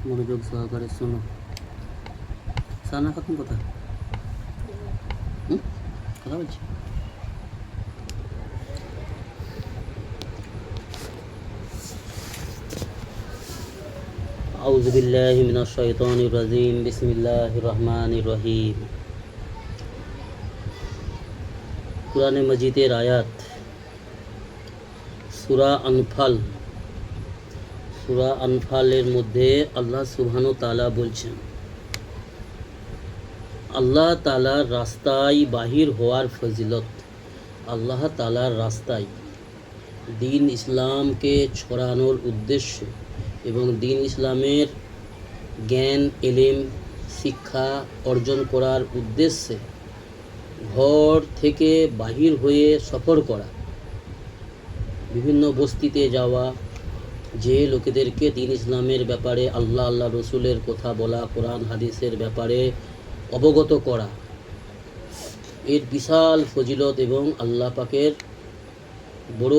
মনোযোগ সহকারে শোনো। সানা খাতুন কথা কথা বলছি। আউযু বিল্লাহি মিনাশ শাইতানির রাজিম। বিসমিল্লাহির রহমানির রহিম। কুরআনে মজিদের আয়াত সূরা আনফাল। সূরা আনফালের মধ্যে আল্লাহ সুবহানাহু তাআলা বলছেন, আল্লাহ তাআলার রাস্তায় বাহির হওয়ার ফজিলত। আল্লাহ তাআলার রাস্তায় দ্বীন ইসলামকে ছড়ানোর উদ্দেশ্য এবং দ্বীন ইসলামের জ্ঞান এলেম শিক্ষা অর্জন করার উদ্দেশ্যে ঘর থেকে বাহির হয়ে সফর করা, বিভিন্ন বস্তিতে যাওয়া, যে লোকেদেরকে দ্বীন ইসলামের ব্যাপারে আল্লাহ রসুলের কথা বলা, কোরআন হাদিসের ব্যাপারে অবগত করা, এর বিশাল ফজিলত এবং আল্লাহ পাকের বড়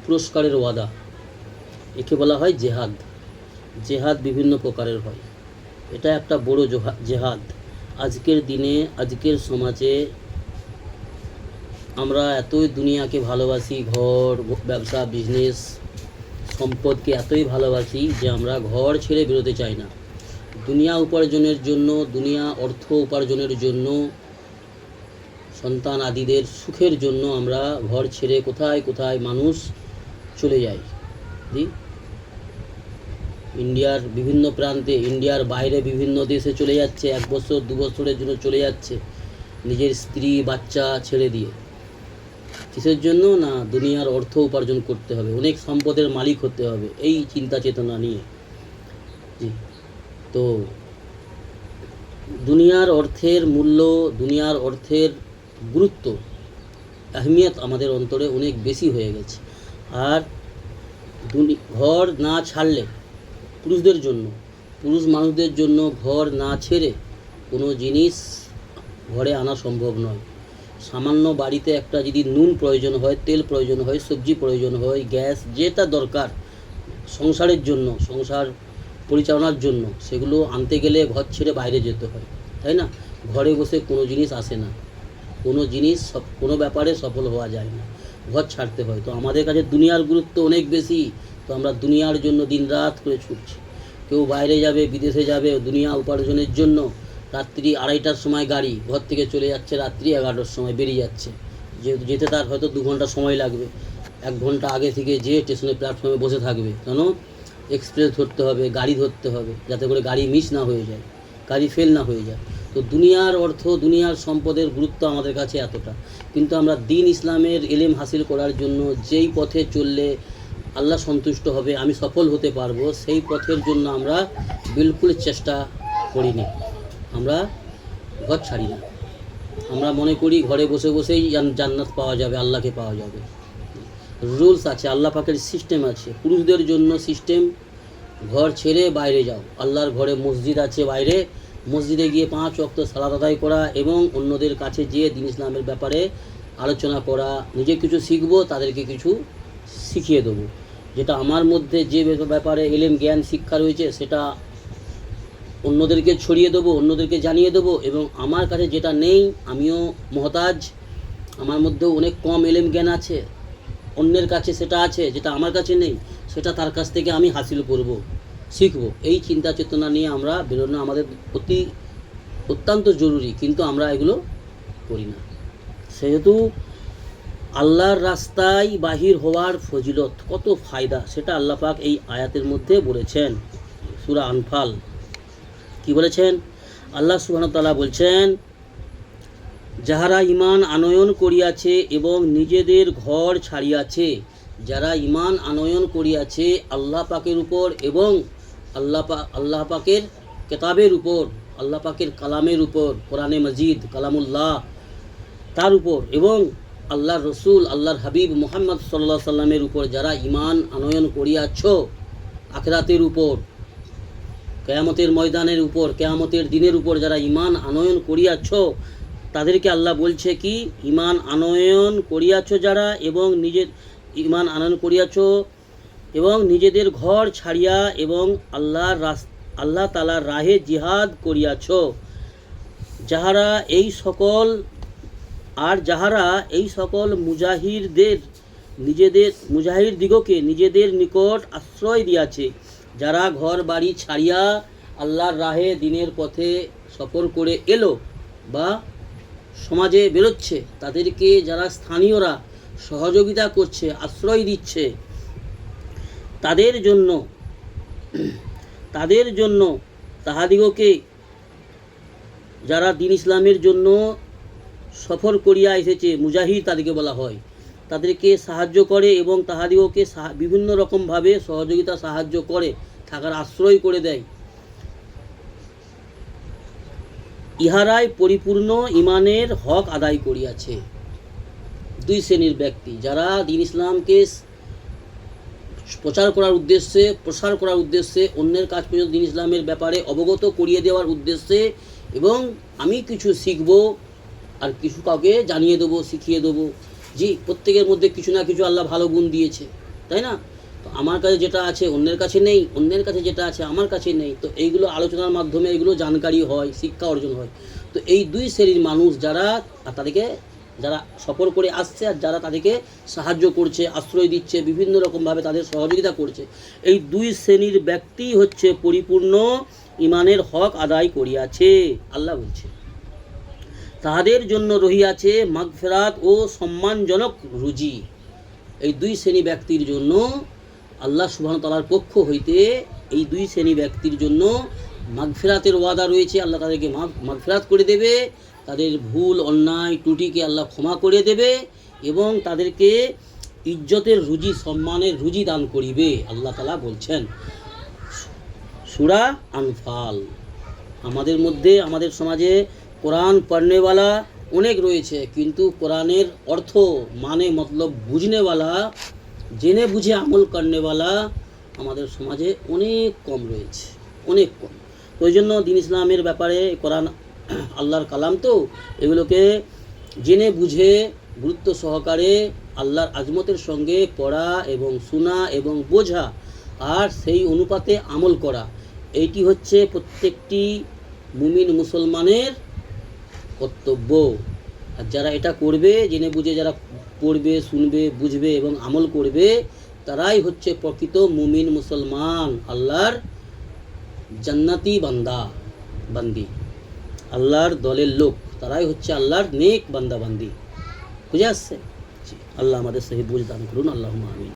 পুরস্কারের ওয়াদা। একে বলা হয় জেহাদ। জেহাদ বিভিন্ন প্রকারের হয়, এটা একটা বড় জেহাদ। আজকের দিনে আজকের সমাজে আমরা এতই দুনিয়াকে ভালোবাসি, ঘর ব্যবসা বিজনেস সম্পদকে এতই ভালোবাসি যে আমরা ঘর ছেড়ে বেরোতে চাই না। দুনিয়া উপার্জনের জন্য, দুনিয়া অর্থ উপার্জনের জন্য, সন্তান আদিদের সুখের জন্য আমরা ঘর ছেড়ে কোথায় কোথায় মানুষ চলে যায়। জি, ইন্ডিয়ার বিভিন্ন প্রান্তে, ইন্ডিয়ার বাইরে বিভিন্ন দেশে চলে যাচ্ছে, 1 বছর 2 বছরের জন্য চলে যাচ্ছে নিজের স্ত্রী বাচ্চা ছেড়ে দিয়ে। কিসের জন্য? না, দুনিয়ার অর্থ উপার্জন করতে হবে, অনেক সম্পদের মালিক হতে হবে, এই চিন্তা চেতনা নিয়ে। জি, তো দুনিয়ার অর্থের মূল্য, দুনিয়ার অর্থের গুরুত্ব, আহমিয়ত আমাদের অন্তরে অনেক বেশি হয়ে গেছে। আর ঘর না ছাড়লে পুরুষদের জন্য, পুরুষ মানুষদের জন্য ঘর না ছেড়ে কোনো জিনিস ঘরে আনা সম্ভব নয়। সামান্য বাড়িতে একটা যদি নুন প্রয়োজন হয়, তেল প্রয়োজন হয়, সবজি প্রয়োজন হয়, গ্যাস যেটা দরকার সংসারের জন্য, সংসার পরিচালনার জন্য, সেগুলো আনতে গেলে ঘর ছেড়ে বাইরে যেতে হয়, তাই না? ঘরে বসে কোনো জিনিস আসে না, কোনো জিনিস কোনো ব্যাপারে সফল হওয়া যায় না, ঘর ছাড়তে হয়। তো আমাদের কাছে দুনিয়ার গুরুত্ব অনেক বেশি, তো আমরা দুনিয়ার জন্য দিন রাত করে ছুটছি। কেউ বাইরে যাবে, বিদেশে যাবে দুনিয়া উপার্জনের জন্য, রাত্রি 2:30টার সময় গাড়ি ঘর থেকে চলে যাচ্ছে, রাত্রি 11টার সময় বেরিয়ে যাচ্ছে। যেতে তার হয়তো 2 ঘন্টা সময় লাগবে, 1 ঘন্টা আগে থেকে যে স্টেশনে প্ল্যাটফর্মে বসে থাকবে, কেন? এক্সপ্রেস ধরতে হবে, গাড়ি ধরতে হবে, যাতে করে গাড়ি মিস না হয়ে যায়, গাড়ি ফেল না হয়ে যায়। তো দুনিয়ার অর্থ, দুনিয়ার সম্পদের গুরুত্ব আমাদের কাছে এতটা, কিন্তু আমরা দ্বীন ইসলামের ইলম হাসিল করার জন্য যেই পথে চললে আল্লাহ সন্তুষ্ট হবে, আমি সফল হতে পারবো, সেই পথের জন্য আমরা বিলকুল চেষ্টা করিনি, আমরা ঘর ছাড়ি না। আমরা মনে করি ঘরে বসে বসেই জান্নাত পাওয়া যাবে, আল্লাহকে পাওয়া যাবে। রুলস আছে, আল্লাহ পাকের সিস্টেম আছে। পুরুষদের জন্য সিস্টেম, ঘর ছেড়ে বাইরে যাও, আল্লাহর ঘরে মসজিদ আছে বাইরে, মসজিদে গিয়ে 5 ওয়াক্ত সালাত আদায় করা এবং অন্যদের কাছে গিয়ে দ্বীন ইসলামের ব্যাপারে আলোচনা করা, নিজে কিছু শিখবো, তাদেরকে কিছু শিখিয়ে দেবো। যেটা আমার মধ্যে যে ব্যাপারে এলেম জ্ঞান শিক্ষা রয়েছে সেটা অন্যদেরকে ছড়িয়ে দেবো, অন্যদেরকে জানিয়ে দেবো। এবং আমার কাছে যেটা নেই, আমিও মহতাজ, আমার মধ্যেও অনেক কম এলেম জ্ঞান আছে, অন্যের কাছে সেটা আছে যেটা আমার কাছে নেই, সেটা তার কাছ থেকে আমি হাসিল করব, শিখব। এই চিন্তা চেতনা নিয়ে আমরা বেরোনো আমাদের অত্যন্ত জরুরি, কিন্তু আমরা এগুলো করি না। সেহেতু আল্লাহর রাস্তায় বাহির হওয়ার ফজিলত, কত ফায়দা, সেটা আল্লাহ পাক এই আয়াতের মধ্যে বলেছেন। সূরা আনফাল কি বলেছেন? আল্লাহ সুবহানাহু ওয়া তাআলা বলছেন, যাহারা ঈমান আনয়ন করিয়াছে এবং নিজেদের ঘর ছাড়িয়াছে, যারা ঈমান আনয়ন করিয়াছে আল্লাহ পাকের উপর এবং আল্লাহ পাকের কিতাবের উপর, আল্লাহ পাকের কালামের উপর, কোরআনে মজিদ কালামুল্লাহ তার উপর, এবং আল্লাহর রসুল আল্লাহর হাবিব মুহাম্মদ সাল্লাল্লাহু আলাইহি সাল্লামের উপর যারা ঈমান আনয়ন করিয়াছ, আখিরাতের উপর, কিয়ামতের ময়দানের উপর, কিয়ামতের দিনের উপর যারা ঈমান আনয়ন করিয়াছ, তাদেরকে আল্লাহ বলছে কি, ঈমান আনয়ন করিয়াছ যারা এবং নিজের ঈমান আনয়ন করিয়াছ এবং নিজেদের ঘর ছাড়িয়া এবং আল্লাহ তাআলার রাহে জিহাদ করিয়াছ, যাহারা এই সকল মুজাহিরদিগকে নিজেদের নিকট আশ্রয় দিয়াছে, যারা ঘর বাড়ি ছাড়িয়া আল্লাহর রাহে দিনের পথে সফর করে এলো বা সমাজে বেরোচ্ছে, তাদেরকে যারা স্থানীয়রা সহযোগিতা করছে, আশ্রয় দিচ্ছে, তাদের জন্য তাহাদিগকে, যারা দিন ইসলামের জন্য সফর করিয়া এসেছে, মুজাহিদ তাদেরকে বলা হয়, তাদেরকে সাহায্য করে এবং তাহাদিগকে বিভিন্ন রকমভাবে সহযোগিতা সাহায্য করে, থাকার আশ্রয় করে দেয়। ইহারাই পরিপূর্ণ ইমানের হক আদায় করিয়াছে। দুই শ্রেণীর ব্যক্তি, যারা দিন ইসলামকে প্রসার করার উদ্দেশ্যে অন্যের কাছ পর্যন্ত দিন ইসলামের ব্যাপারে অবগত করিয়ে দেওয়ার উদ্দেশ্যে, এবং আমি কিছু শিখব আর কিছু কাউকে জানিয়ে দেবো, শিখিয়ে দেবো। জি, প্রত্যেকের মধ্যে কিছু না কিছু আল্লাহ ভালো গুণ দিয়েছে, তাই না? তো আমার কাছে যেটা আছে অন্যের কাছে নেই, অন্যের কাছে যেটা আছে আমার কাছে নেই। তো এইগুলো আলোচনার মাধ্যমে এগুলো জানকারি হয়, শিক্ষা অর্জন হয়। তো এই দুই শ্রেণীর মানুষ, যারা সফর করে আসছে আর যারা তাদেরকে সাহায্য করছে, আশ্রয় দিচ্ছে, বিভিন্ন রকমভাবে তাদের সহযোগিতা করছে, এই দুই শ্রেণীর ব্যক্তি হচ্ছে পরিপূর্ণ ইমানের হক আদায় করিয়াছে। আল্লাহ বলছে তাহাদের জন্য রহিয়াছে মাগফিরাত ও সম্মানজনক রুজি। এই দুই শ্রেণী ব্যক্তির জন্য আল্লাহ সুবহানাহু ওয়া তাআলার পক্ষ হইতে এই দুই শ্রেণী ব্যক্তির জন্য মাগফিরাতের ওয়াদা রয়েছে। আল্লাহ তাদেরকে মাগফিরাত করে দেবে, তাদের ভুল অন্যায় ত্রুটিকে আল্লাহ ক্ষমা করে দেবে এবং তাদেরকে ইজ্জতের রুজি, সম্মানের রুজি দান করিবে। আল্লাহ তাআলা বলছেন সূরা আনফাল। আমাদের মধ্যে, আমাদের সমাজে কোরআন পড়নেওয়ালা অনেক রয়েছে, কিন্তু কোরআনের অর্থ মানে মতলব বুঝনেওয়ালা, জেনে বুঝে আমল করনেওয়ালা আমাদের সমাজে অনেক কম রয়েছে, অনেক কম। ওই জন্য দিন ইসলামের ব্যাপারে কোরআন আল্লাহর কালাম, তো এগুলোকে জেনে বুঝে গুরুত্ব সহকারে আল্লাহর আজমতের সঙ্গে পড়া এবং শোনা এবং বোঝা আর সেই অনুপাতে আমল করা, এইটি হচ্ছে প্রত্যেকটি মুমিন মুসলমানের কর্তব্য। আর যারা এটা করবে, জেনে বুঝে যারা পড়বে, শুনবে, বুঝবে এবং আমল করবে, তারাই হচ্ছে প্রকৃত মুমিন মুসলমান, আল্লাহর জান্নাতি বান্দি, আল্লাহর দলের লোক, তারাই হচ্ছে আল্লাহর নেক বান্দা বান্দি। বুঝে আসছে? আল্লাহ আমাদের সহি বুঝ দান করুন। আল্লাহুম্মা আমিন।